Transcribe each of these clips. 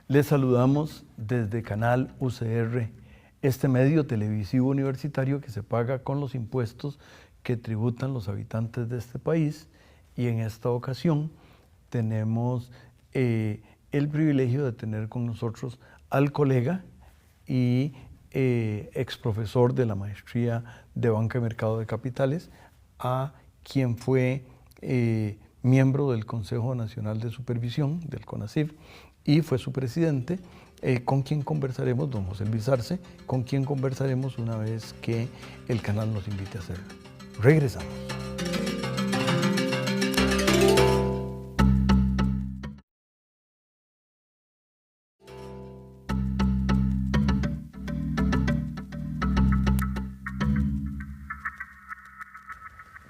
Les saludamos desde Canal UCR, este medio televisivo universitario que se paga con los impuestos que tributan los habitantes de este país, y en esta ocasión tenemos el privilegio de tener con nosotros al colega y ex profesor de la maestría de Banca y Mercado de Capitales, a quien fue miembro del Consejo Nacional de Supervisión, del CONACYT, y fue su presidente, con quien conversaremos, don José Luis Arce, con quien conversaremos una vez que el canal nos invite a hacerlo. Regresamos.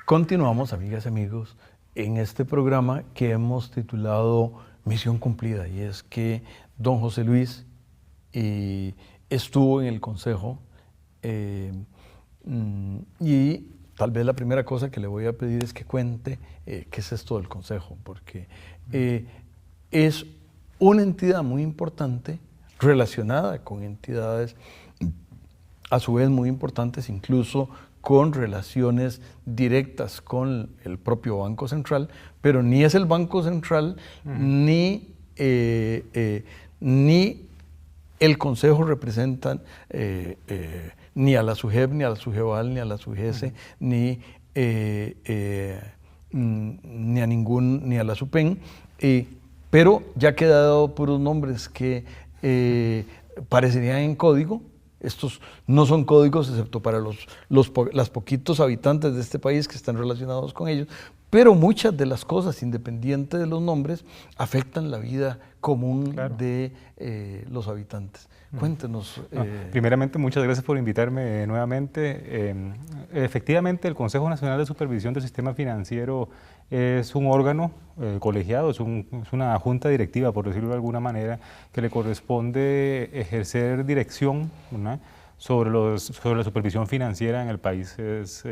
Continuamos, amigas y amigos, en este programa que hemos titulado Misión Cumplida, y es que don José Luis estuvo en el Consejo y tal vez la primera cosa que le voy a pedir es que cuente qué es esto del Consejo, porque es una entidad muy importante relacionada con entidades a su vez muy importantes, incluso con relaciones directas con el propio Banco Central, pero ni es el Banco Central ni el Consejo representan ni a la SUGEP, ni a la SUGEVAL, ni a la SUGESE, ni a la SUPEN, pero ya que he dado puros nombres que parecerían en código. Estos no son códigos excepto para los poquitos habitantes de este país que están relacionados con ellos, pero muchas de las cosas, independiente de los nombres, afectan la vida común, claro, de los habitantes. Cuéntenos. Primeramente, muchas gracias por invitarme nuevamente. Efectivamente, el Consejo Nacional de Supervisión del Sistema Financiero es un órgano colegiado, es una junta directiva, por decirlo de alguna manera, que le corresponde ejercer dirección, ¿no?, sobre la supervisión financiera en el país. Es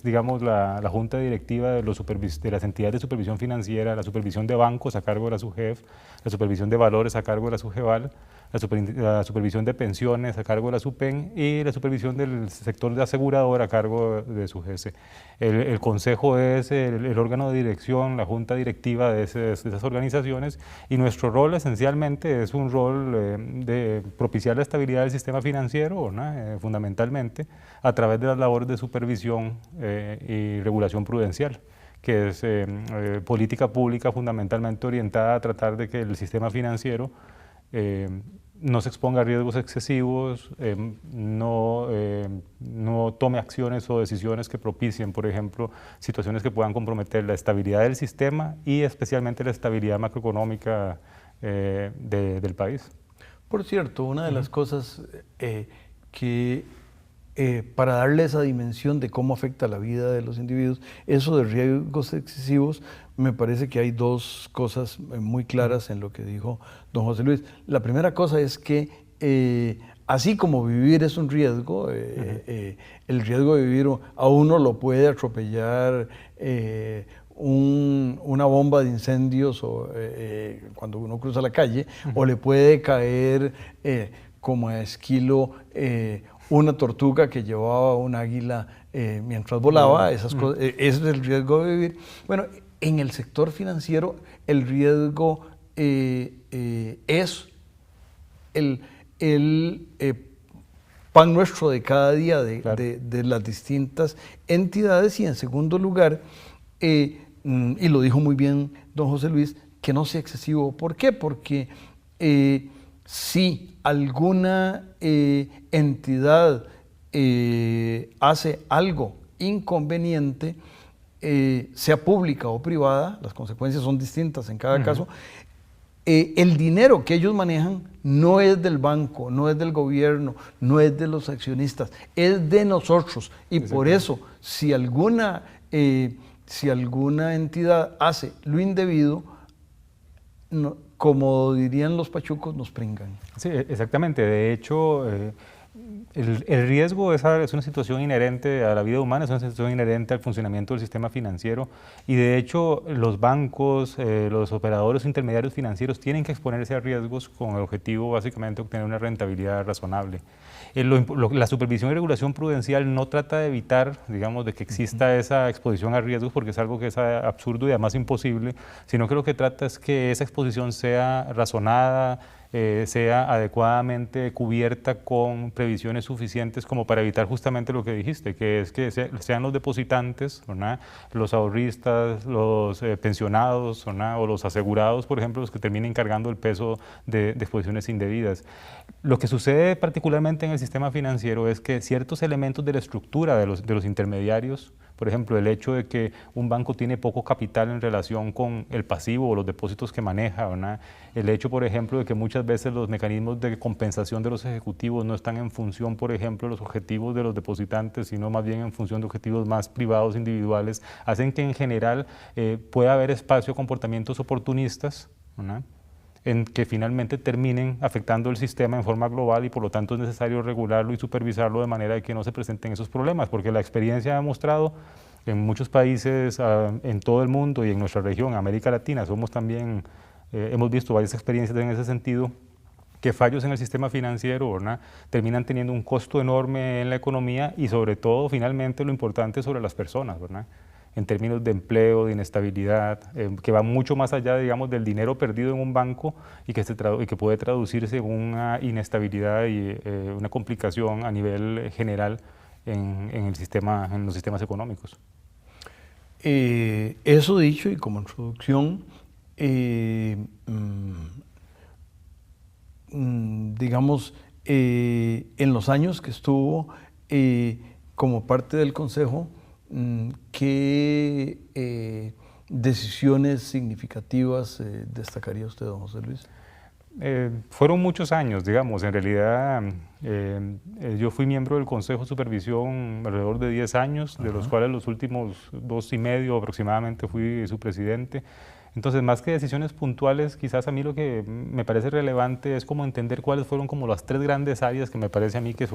digamos, la junta directiva de las entidades de supervisión financiera, la supervisión de bancos a cargo de la SUGEF, la supervisión de valores a cargo de la SUGEVAL, la supervisión de pensiones a cargo de la SUPEN y la supervisión del sector de asegurador a cargo de SUGESE. El Consejo es el órgano de dirección, la junta directiva de esas organizaciones, y nuestro rol esencialmente es un rol de propiciar la estabilidad del sistema financiero, ¿no?, fundamentalmente a través de las labores de supervisión y regulación prudencial, que es política pública fundamentalmente orientada a tratar de que el sistema financiero no se exponga a riesgos excesivos, no tome acciones o decisiones que propicien, por ejemplo, situaciones que puedan comprometer la estabilidad del sistema y especialmente la estabilidad macroeconómica del país. Por cierto, una de las cosas que para darle esa dimensión de cómo afecta la vida de los individuos, eso de riesgos excesivos, me parece que hay dos cosas muy claras en lo que dijo don José Luis. La primera cosa es que así como vivir es un riesgo, el riesgo de vivir a uno lo puede atropellar una bomba de incendios cuando uno cruza la calle, o le puede caer como a esquilo una tortuga que llevaba un águila mientras volaba. Esas cosas, ese es el riesgo de vivir. Bueno, en el sector financiero el riesgo es el pan nuestro de cada día de las distintas entidades, y en segundo lugar, y lo dijo muy bien don José Luis, que no sea excesivo. ¿Por qué? Porque si alguna entidad hace algo inconveniente, sea pública o privada, las consecuencias son distintas en cada caso, el dinero que ellos manejan no es del banco, no es del gobierno, no es de los accionistas, es de nosotros, y por eso si alguna entidad hace lo indebido, como dirían los pachucos, nos pringan. Sí, exactamente. De hecho, El riesgo es una situación inherente a la vida humana, es una situación inherente al funcionamiento del sistema financiero y de hecho los bancos, los operadores intermediarios financieros tienen que exponerse a riesgos con el objetivo básicamente de obtener una rentabilidad razonable. La supervisión y regulación prudencial no trata de evitar, digamos, de que exista esa exposición a riesgos porque es algo que es absurdo y además imposible, sino que lo que trata es que esa exposición sea razonada, sea adecuadamente cubierta con previsiones suficientes como para evitar justamente lo que dijiste, que es que sean los depositantes, ¿verdad?, los ahorristas, los pensionados, ¿verdad?, o los asegurados, por ejemplo, los que terminen cargando el peso de exposiciones indebidas. Lo que sucede particularmente en el sistema financiero es que ciertos elementos de la estructura de los intermediarios, por ejemplo, el hecho de que un banco tiene poco capital en relación con el pasivo o los depósitos que maneja, ¿verdad?, el hecho, por ejemplo, de que muchas veces los mecanismos de compensación de los ejecutivos no están en función, por ejemplo, de los objetivos de los depositantes, sino más bien en función de objetivos más privados, individuales, hacen que en general pueda haber espacio a comportamientos oportunistas, ¿verdad?, en que finalmente terminen afectando el sistema en forma global y por lo tanto es necesario regularlo y supervisarlo de manera de que no se presenten esos problemas, porque la experiencia ha demostrado en muchos países en todo el mundo y en nuestra región, América Latina, somos también, hemos visto varias experiencias en ese sentido, que fallos en el sistema financiero, ¿verdad?, terminan teniendo un costo enorme en la economía y sobre todo, finalmente, lo importante sobre las personas, ¿verdad?, en términos de empleo, de inestabilidad, que va mucho más allá, digamos, del dinero perdido en un banco y que puede traducirse en una inestabilidad y una complicación a nivel general en los sistemas económicos. Eso dicho y como introducción, digamos, en los años que estuvo como parte del Consejo, ¿qué decisiones significativas destacaría usted, don José Luis? Fueron muchos años, digamos, en realidad yo fui miembro del Consejo de Supervisión alrededor de 10 años, de los cuales los últimos 2 y medio aproximadamente fui su presidente. Entonces, más que decisiones puntuales, quizás a mí lo que me parece relevante es como entender cuáles fueron como las 3 grandes áreas que me parece a mí que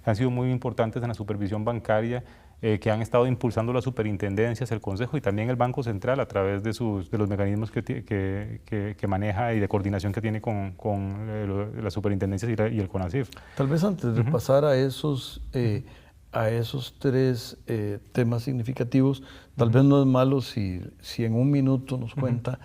han sido muy importantes en la supervisión bancaria, que han estado impulsando las superintendencias, el Consejo y también el Banco Central a través de los mecanismos que maneja y de coordinación que tiene con las superintendencias y el CONACYF. Tal vez antes de pasar a esos 3 temas significativos, tal vez no es malo si en un minuto nos cuenta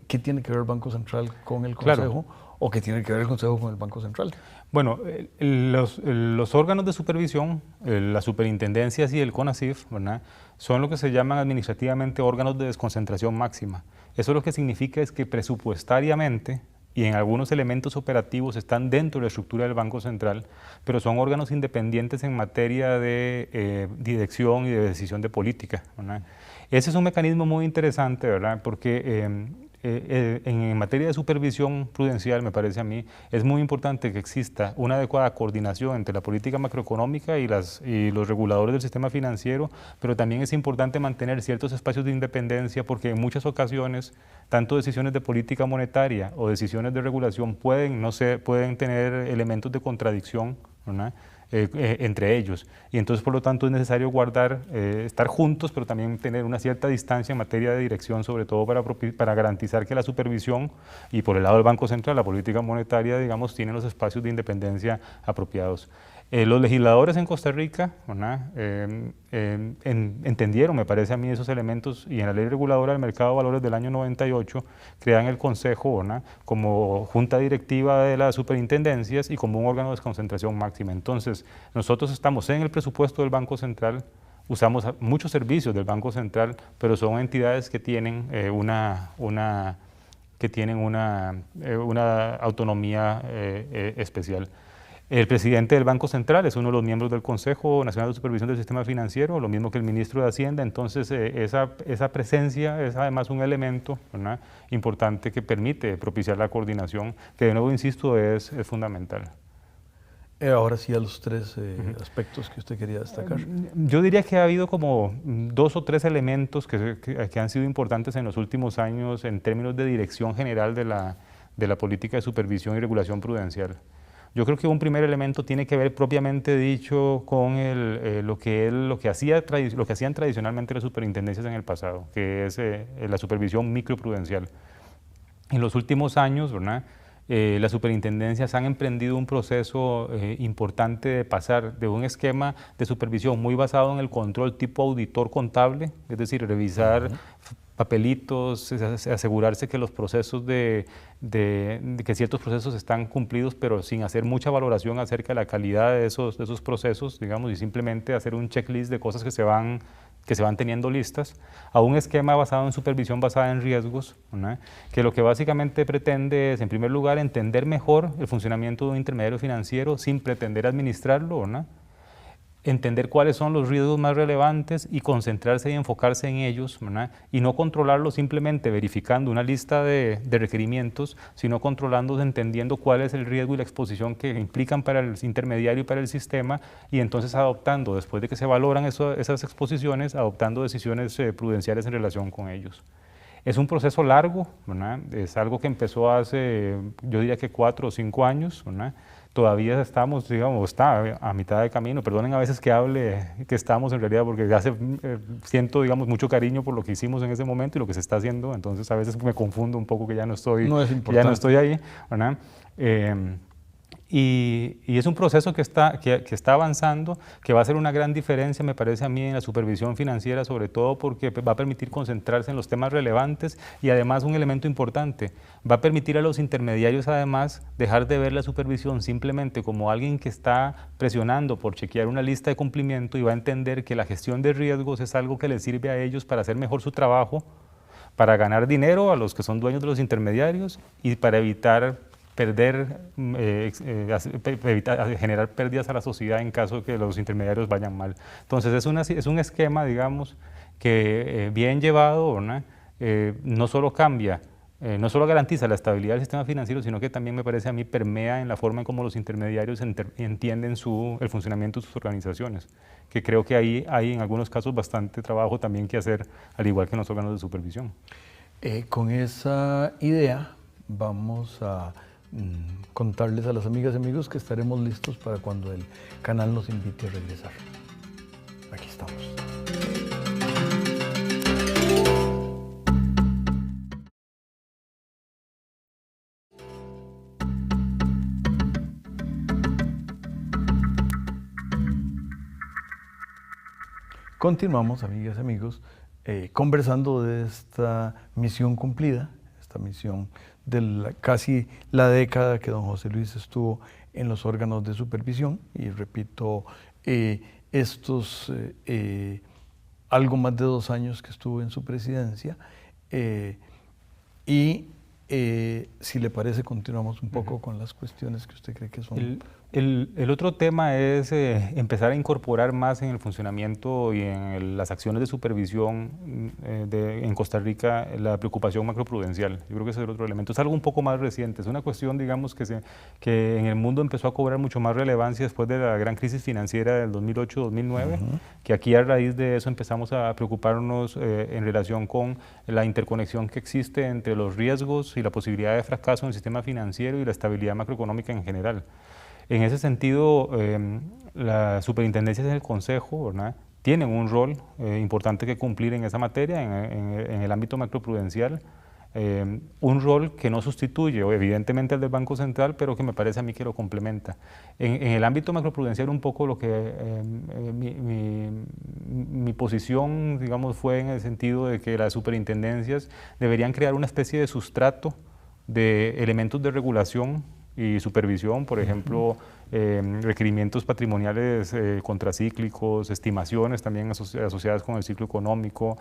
qué tiene que ver el Banco Central con el Consejo, o qué tiene que ver el Consejo con el Banco Central. Bueno, los órganos de supervisión, las superintendencias y el CONACYF, ¿verdad?, son lo que se llaman administrativamente órganos de desconcentración máxima. Eso lo que significa es que presupuestariamente y en algunos elementos operativos están dentro de la estructura del Banco Central, pero son órganos independientes en materia de dirección y de decisión de política, ¿verdad? Ese es un mecanismo muy interesante, ¿verdad?, porque en materia de supervisión prudencial, me parece a mí, es muy importante que exista una adecuada coordinación entre la política macroeconómica y los reguladores del sistema financiero, pero también es importante mantener ciertos espacios de independencia porque en muchas ocasiones, tanto decisiones de política monetaria o decisiones de regulación pueden tener elementos de contradicción, ¿verdad?, entre ellos. Y entonces, por lo tanto, es necesario estar juntos, pero también tener una cierta distancia en materia de dirección, sobre todo para garantizar que la supervisión y por el lado del Banco Central, la política monetaria, digamos, tienen los espacios de independencia apropiados. Los legisladores en Costa Rica, ¿verdad?, entendieron, me parece a mí, esos elementos y en la Ley Reguladora del Mercado de Valores del año 98 crean el Consejo, ¿verdad?, como junta directiva de las superintendencias y como un órgano de desconcentración máxima. Entonces, nosotros estamos en el presupuesto del Banco Central, usamos muchos servicios del Banco Central, pero son entidades que tienen una autonomía especial. El presidente del Banco Central es uno de los miembros del Consejo Nacional de Supervisión del Sistema Financiero, lo mismo que el ministro de Hacienda, entonces esa presencia es además un elemento, ¿verdad?, importante que permite propiciar la coordinación, que de nuevo, insisto, es fundamental. Ahora sí a los 3 aspectos que usted quería destacar. Yo diría que ha habido como 2 o 3 elementos que han sido importantes en los últimos años en términos de dirección general de la política de supervisión y regulación prudencial. Yo creo que un primer elemento tiene que ver propiamente dicho con lo que hacían tradicionalmente las superintendencias en el pasado, que es la supervisión microprudencial. En los últimos años, ¿verdad?, las superintendencias han emprendido un proceso importante de pasar de un esquema de supervisión muy basado en el control tipo auditor contable, es decir, revisar papelitos, asegurarse que los procesos que ciertos procesos están cumplidos, pero sin hacer mucha valoración acerca de la calidad de esos procesos, digamos, y simplemente hacer un checklist de cosas que se van teniendo listas, a un esquema basado en supervisión basada en riesgos, ¿verdad?, que lo que básicamente pretende es, en primer lugar, entender mejor el funcionamiento de un intermediario financiero sin pretender administrarlo, ¿verdad?, entender cuáles son los riesgos más relevantes y concentrarse y enfocarse en ellos, ¿verdad?, y no controlarlo simplemente verificando una lista de requerimientos, sino controlando, entendiendo cuál es el riesgo y la exposición que implican para el intermediario y para el sistema, y entonces adoptando, después de que se valoran esas exposiciones, adoptando decisiones prudenciales en relación con ellos. Es un proceso largo, ¿verdad?, es algo que empezó hace, yo diría que 4 o 5 años, ¿verdad?, todavía estamos, digamos, está a mitad de camino. Perdonen a veces que hable que estamos en realidad, porque siento, digamos, mucho cariño por lo que hicimos en ese momento y lo que se está haciendo, entonces a veces me confundo un poco que ya no estoy, ya no estoy ahí, ¿verdad? Y es un proceso que está avanzando, que va a hacer una gran diferencia, me parece a mí, en la supervisión financiera, sobre todo porque va a permitir concentrarse en los temas relevantes y además un elemento importante, va a permitir a los intermediarios además dejar de ver la supervisión simplemente como alguien que está presionando por chequear una lista de cumplimiento, y va a entender que la gestión de riesgos es algo que les sirve a ellos para hacer mejor su trabajo, para ganar dinero a los que son dueños de los intermediarios y para evitar generar pérdidas a la sociedad en caso de que los intermediarios vayan mal. Entonces es un esquema, digamos, que bien llevado, ¿verdad?, no solo cambia, no solo garantiza la estabilidad del sistema financiero, sino que también me parece a mí permea en la forma en cómo los intermediarios entienden el funcionamiento de sus organizaciones, que creo que ahí hay en algunos casos bastante trabajo también que hacer, al igual que en los órganos de supervisión. Con esa idea vamos a contarles a las amigas y amigos que estaremos listos para cuando el canal nos invite a regresar. Aquí estamos. Continuamos, amigas y amigos, conversando de esta misión cumplida, esta misión de casi la década que don José Luis estuvo en los órganos de supervisión, y repito, algo más de 2 años que estuvo en su presidencia, y si le parece continuamos un poco con las cuestiones que usted cree que son... El otro tema es empezar a incorporar más en el funcionamiento y en las acciones de supervisión en Costa Rica la preocupación macroprudencial. Yo creo que ese es el otro elemento. Es algo un poco más reciente, es una cuestión, digamos, que en el mundo empezó a cobrar mucho más relevancia después de la gran crisis financiera del 2008-2009, que aquí a raíz de eso empezamos a preocuparnos en relación con la interconexión que existe entre los riesgos y la posibilidad de fracaso en el sistema financiero y la estabilidad macroeconómica en general. En ese sentido, las superintendencias del Consejo, ¿verdad?, tienen un rol importante que cumplir en esa materia, en el ámbito macroprudencial, un rol que no sustituye evidentemente al del Banco Central, pero que me parece a mí que lo complementa. En el ámbito macroprudencial un poco lo que mi posición, digamos, fue en el sentido de que las superintendencias deberían crear una especie de sustrato de elementos de regulación y supervisión, por ejemplo, requerimientos patrimoniales contracíclicos, estimaciones también asociadas con el ciclo económico,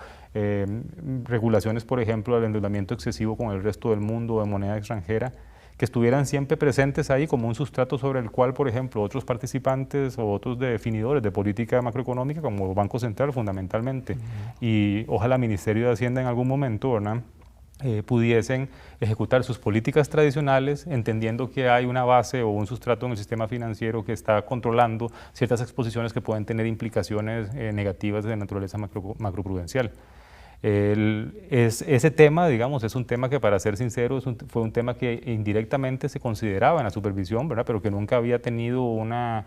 regulaciones, por ejemplo, del endeudamiento excesivo con el resto del mundo de moneda extranjera, que estuvieran siempre presentes ahí como un sustrato sobre el cual, por ejemplo, otros participantes o otros definidores de política macroeconómica, como el Banco Central fundamentalmente, y ojalá el Ministerio de Hacienda en algún momento, ¿verdad?, pudiesen ejecutar sus políticas tradicionales, entendiendo que hay una base o un sustrato en el sistema financiero que está controlando ciertas exposiciones que pueden tener implicaciones negativas de naturaleza macroprudencial. Ese tema, digamos, es un tema que, para ser sincero, fue un tema que indirectamente se consideraba en la supervisión, ¿verdad? Pero que nunca había tenido un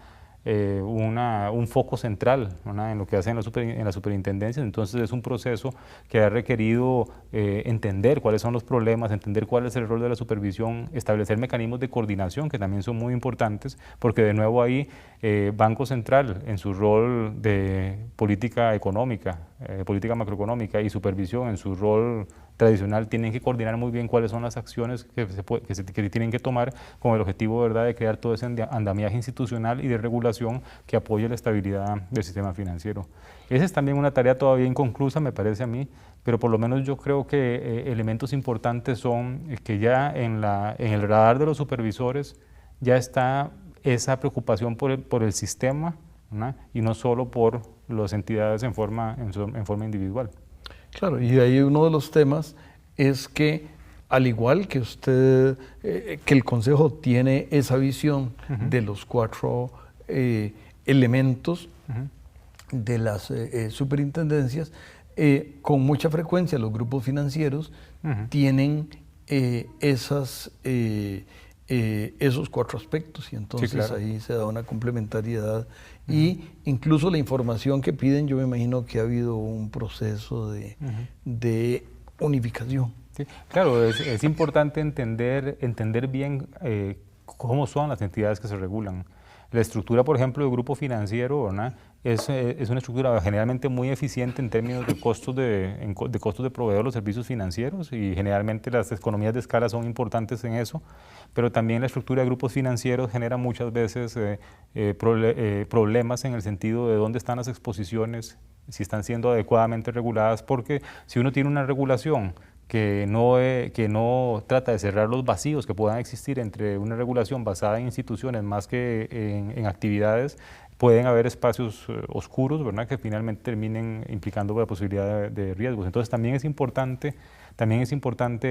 foco central, ¿verdad?, en lo que hacen en las superintendencias. Entonces es un proceso que ha requerido entender cuáles son los problemas, entender cuál es el rol de la supervisión, establecer mecanismos de coordinación que también son muy importantes, porque de nuevo ahí Banco Central en su rol de política económica, política macroeconómica, y supervisión en su rol tradicional tienen que coordinar muy bien cuáles son las acciones que tienen que tomar con el objetivo, ¿verdad?, de crear todo ese andamiaje institucional y de regulación que apoye la estabilidad del sistema financiero. Esa es también una tarea todavía inconclusa, me parece a mí, pero por lo menos yo creo que elementos importantes son que ya en el radar de los supervisores ya está esa preocupación por el sistema, ¿verdad?, y no solo por las entidades en forma individual. Claro, y de ahí uno de los temas es que, al igual que usted, que el Consejo tiene esa visión de los 4 elementos de las superintendencias, con mucha frecuencia los grupos financieros tienen esos 4 aspectos, y entonces sí, claro, ahí se da una complementariedad. Y incluso la información que piden, yo me imagino que ha habido un proceso de unificación. Sí, claro, es importante entender bien cómo son las entidades que se regulan. La estructura, por ejemplo, del grupo financiero, ¿verdad?, es una estructura generalmente muy eficiente en términos de costos de proveedor de los servicios financieros, y generalmente las economías de escala son importantes en eso, pero también la estructura de grupos financieros genera muchas veces problemas en el sentido de dónde están las exposiciones, si están siendo adecuadamente reguladas, porque si uno tiene una regulación que no trata de cerrar los vacíos que puedan existir entre una regulación basada en instituciones más que en actividades, pueden haber espacios oscuros, ¿verdad?, que finalmente terminen implicando la posibilidad de riesgos. Entonces también es importante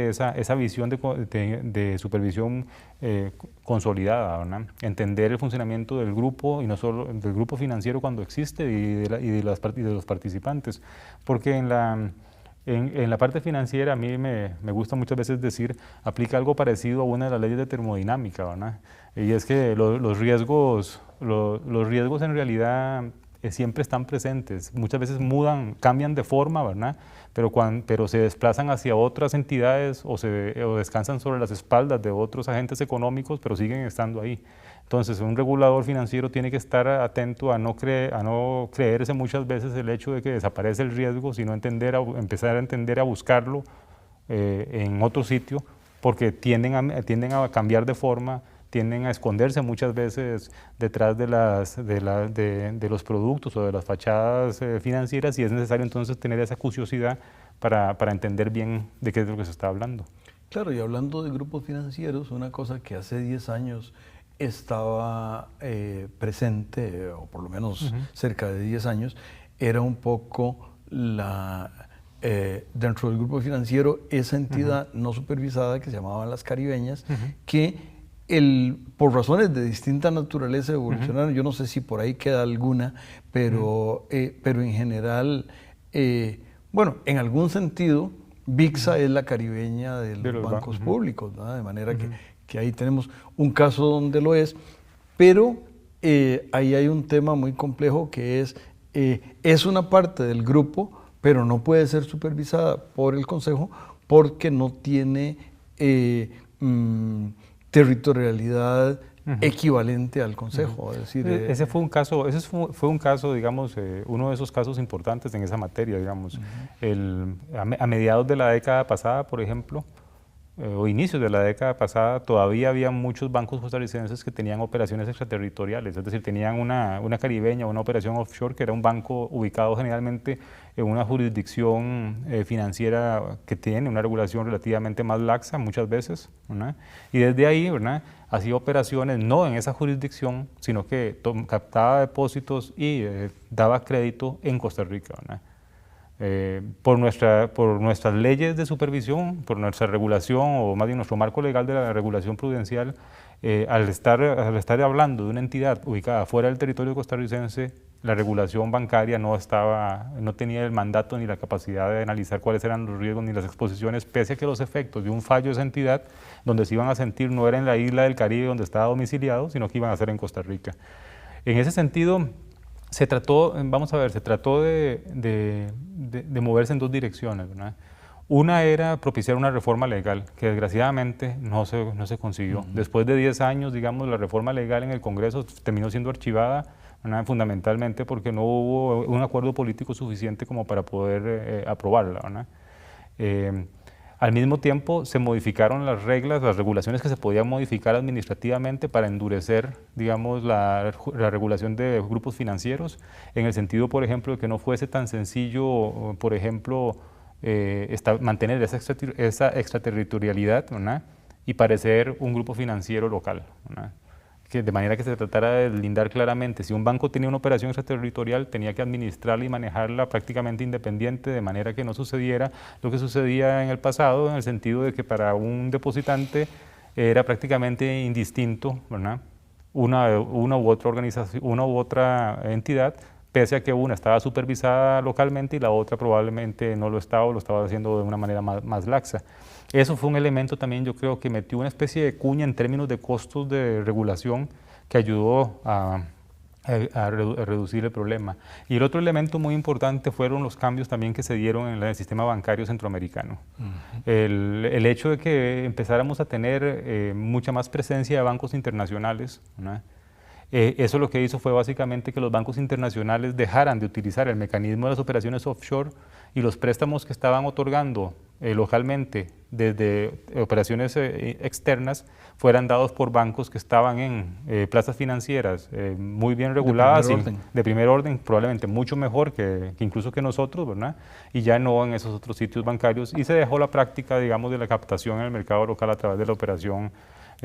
esa visión de supervisión consolidada, ¿verdad?, entender el funcionamiento del grupo, y no solo del grupo financiero cuando existe, y de los participantes, porque en la parte financiera a mí me gusta muchas veces decir, aplica algo parecido a una de las leyes de termodinámica, ¿verdad?, y es que los riesgos en realidad siempre están presentes, muchas veces cambian de forma, ¿verdad?, pero se desplazan hacia otras entidades o descansan sobre las espaldas de otros agentes económicos, pero siguen estando ahí. Entonces, un regulador financiero tiene que estar atento a no creerse muchas veces el hecho de que desaparece el riesgo, sino empezar a entender, a buscarlo en otro sitio, porque tienden a cambiar de forma, tienden a esconderse muchas veces detrás de los productos o de las fachadas financieras, y es necesario entonces tener esa curiosidad para entender bien de qué es lo que se está hablando. Claro, y hablando de grupos financieros, una cosa que hace 10 años estaba presente, o por lo menos cerca de 10 años, era un poco dentro del grupo financiero, esa entidad no supervisada que se llamaban las caribeñas, que por razones de distinta naturaleza evolucionaron, yo no sé si por ahí queda alguna, pero en general, bueno, en algún sentido, VIXA es la caribeña de los bancos públicos, ¿no? De manera que ahí tenemos un caso donde lo es, pero ahí hay un tema muy complejo que es una parte del grupo, pero no puede ser supervisada por el Consejo porque no tiene territorialidad equivalente al Consejo. Es decir, ese fue un caso, digamos, uno de esos casos importantes en esa materia, digamos. A mediados de la década pasada, por ejemplo, o inicios de la década pasada, todavía había muchos bancos costarricenses que tenían operaciones extraterritoriales, es decir, tenían una caribeña, una operación offshore, que era un banco ubicado generalmente en una jurisdicción financiera que tiene una regulación relativamente más laxa muchas veces, ¿verdad? Y desde ahí, ¿verdad?, hacía operaciones no en esa jurisdicción, sino que captaba depósitos y daba crédito en Costa Rica, ¿verdad? Por nuestras leyes de supervisión, por nuestra regulación, o más bien nuestro marco legal de la regulación prudencial, al estar hablando de una entidad ubicada fuera del territorio costarricense, la regulación bancaria no tenía el mandato ni la capacidad de analizar cuáles eran los riesgos ni las exposiciones, pese a que los efectos de un fallo de esa entidad, donde se iban a sentir no era en la isla del Caribe donde estaba domiciliado, sino que iban a ser en Costa Rica. En ese sentido, se trató de moverse en dos direcciones, ¿verdad? Una era propiciar una reforma legal, que desgraciadamente no se consiguió. Después de 10 años, digamos, la reforma legal en el Congreso terminó siendo archivada, ¿verdad? Fundamentalmente porque no hubo un acuerdo político suficiente como para poder aprobarla, ¿verdad? Al mismo tiempo, se modificaron las reglas, las regulaciones que se podían modificar administrativamente para endurecer, digamos, la regulación de grupos financieros, en el sentido, por ejemplo, de que no fuese tan sencillo, por ejemplo, mantener esa extraterritorialidad, ¿verdad? Y parecer un grupo financiero local, ¿verdad? De manera que se tratara de lindar claramente, si un banco tenía una operación extraterritorial, tenía que administrarla y manejarla prácticamente independiente, de manera que no sucediera lo que sucedía en el pasado, en el sentido de que para un depositante era prácticamente indistinto, ¿verdad? Una u otra organización, una u otra entidad, pese a que una estaba supervisada localmente y la otra probablemente no lo estaba o lo estaba haciendo de una manera más laxa. Eso fue un elemento también, yo creo, que metió una especie de cuña en términos de costos de regulación que ayudó a reducir el problema. Y el otro elemento muy importante fueron los cambios también que se dieron en el sistema bancario centroamericano. El hecho de que empezáramos a tener mucha más presencia de bancos internacionales, ¿no? Eso lo que hizo fue básicamente que los bancos internacionales dejaran de utilizar el mecanismo de las operaciones offshore y los préstamos que estaban otorgando localmente desde operaciones externas fueran dados por bancos que estaban en plazas financieras muy bien reguladas, de primer orden, probablemente mucho mejor que incluso que nosotros, ¿verdad? Y ya no en esos otros sitios bancarios, y se dejó la práctica, digamos, de la captación en el mercado local a través de la operación.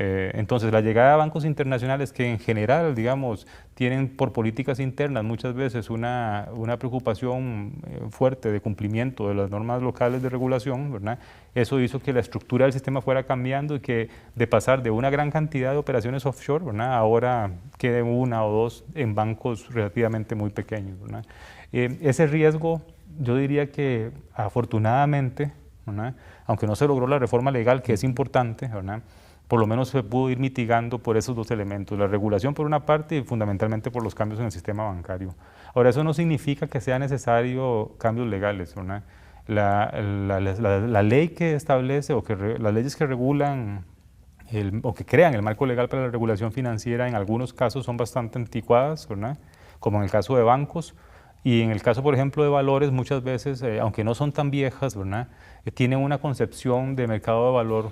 Entonces, la llegada de bancos internacionales que en general, digamos, tienen por políticas internas muchas veces una preocupación fuerte de cumplimiento de las normas locales de regulación, ¿verdad? Eso hizo que la estructura del sistema fuera cambiando y que de pasar de una gran cantidad de operaciones offshore, ¿verdad? Ahora quede una o dos en bancos relativamente muy pequeños, ¿verdad? Ese riesgo, yo diría que afortunadamente, ¿verdad? Aunque no se logró la reforma legal, que es importante, ¿verdad? Por lo menos se pudo ir mitigando por esos dos elementos, la regulación por una parte y fundamentalmente por los cambios en el sistema bancario. Ahora, eso no significa que sea necesario cambios legales, ¿verdad? La ley que establece o las leyes que regulan o que crean el marco legal para la regulación financiera en algunos casos son bastante anticuadas, ¿verdad? Como en el caso de bancos. Y en el caso, por ejemplo, de valores, muchas veces, aunque no son tan viejas, ¿verdad? Tienen una concepción de mercado de valor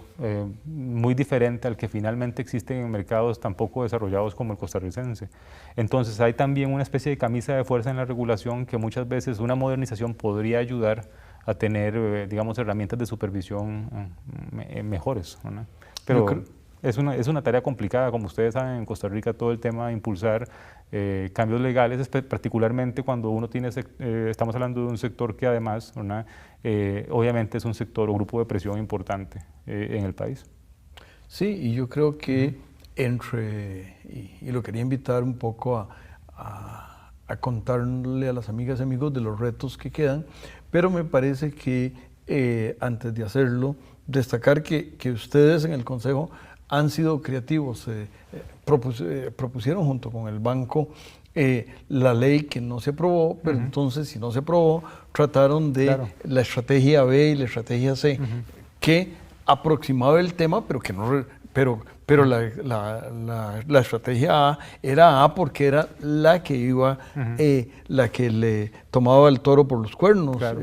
muy diferente al que finalmente existen en mercados tan poco desarrollados como el costarricense. Entonces hay también una especie de camisa de fuerza en la regulación que muchas veces una modernización podría ayudar a tener, digamos, herramientas de supervisión mejores, ¿verdad? Pero es una tarea complicada, como ustedes saben, en Costa Rica todo el tema de impulsar cambios legales, particularmente cuando uno tiene, estamos hablando de un sector que además, ¿verdad? Obviamente es un sector o grupo de presión importante en el país. Sí, y yo creo que y lo quería invitar un poco a contarle a las amigas y amigos de los retos que quedan, pero me parece que antes de hacerlo, destacar que ustedes en el Consejo han sido creativos, propusieron junto con el banco la ley que no se aprobó, pero entonces si no se aprobó, trataron de la estrategia B y la estrategia C, que aproximaba el tema, pero que no, pero la estrategia A era A porque era la que iba, la que le tomaba el toro por los cuernos. Claro.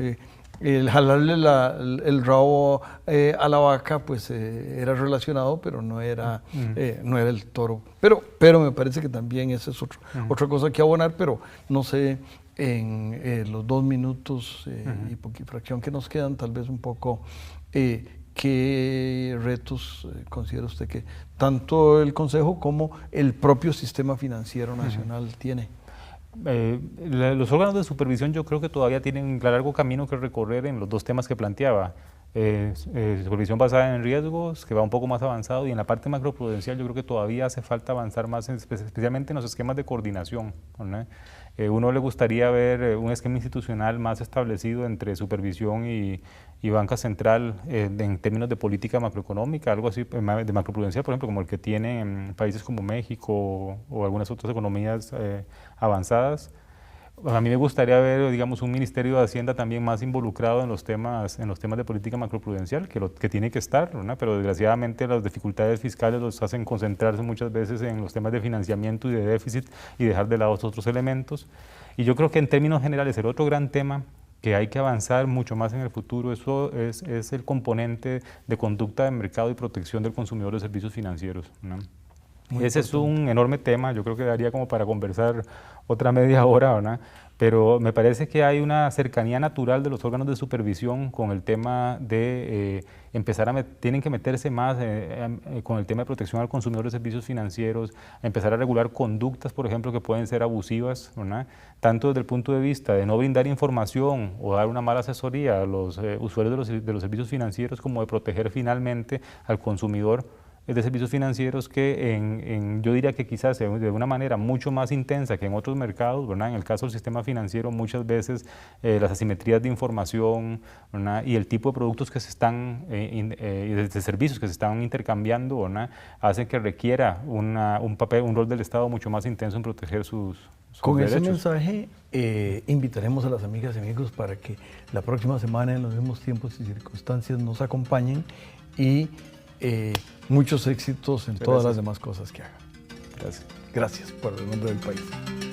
El jalarle el rabo a la vaca pues era relacionado, pero no era el toro. Pero me parece que también esa es otra cosa que abonar, pero no sé, en los 2 minutos y fracción que nos quedan, tal vez un poco, ¿qué retos considera usted que tanto el Consejo como el propio sistema financiero nacional tiene? Los órganos de supervisión yo creo que todavía tienen un largo camino que recorrer en los dos temas que planteaba. Supervisión basada en riesgos, que va un poco más avanzado, y en la parte macroprudencial yo creo que todavía hace falta avanzar más, especialmente en los esquemas de coordinación, ¿no? Uno le gustaría ver un esquema institucional más establecido entre supervisión y banca central en términos de política macroeconómica, algo así de macroprudencial, por ejemplo, como el que tienen países como México o algunas otras economías avanzadas. A mí me gustaría ver, digamos, un Ministerio de Hacienda también más involucrado en los temas de política macroprudencial, que tiene que estar, ¿no? Pero desgraciadamente las dificultades fiscales los hacen concentrarse muchas veces en los temas de financiamiento y de déficit y dejar de lado otros elementos. Y yo creo que en términos generales el otro gran tema que hay que avanzar mucho más en el futuro, eso es el componente de conducta de mercado y protección del consumidor de servicios financieros, ¿no? Ese es un enorme tema, yo creo que daría como para conversar otra media hora, ¿verdad? Pero me parece que hay una cercanía natural de los órganos de supervisión con el tema de tienen que meterse más con el tema de protección al consumidor de servicios financieros, empezar a regular conductas, por ejemplo, que pueden ser abusivas, ¿verdad? Tanto desde el punto de vista de no brindar información o dar una mala asesoría a los usuarios de los servicios financieros, como de proteger finalmente al consumidor de servicios financieros que yo diría que quizás de una manera mucho más intensa que en otros mercados, ¿verdad? En el caso del sistema financiero muchas veces las asimetrías de información, ¿verdad? Y el tipo de productos que se están, de servicios que se están intercambiando, ¿verdad? Hacen que requiera un rol del Estado mucho más intenso en proteger sus Con derechos. ese mensaje invitaremos a las amigas y amigos para que la próxima semana en los mismos tiempos y circunstancias nos acompañen y muchos éxitos en todas las demás cosas que hagan. Gracias. Gracias por el nombre del país.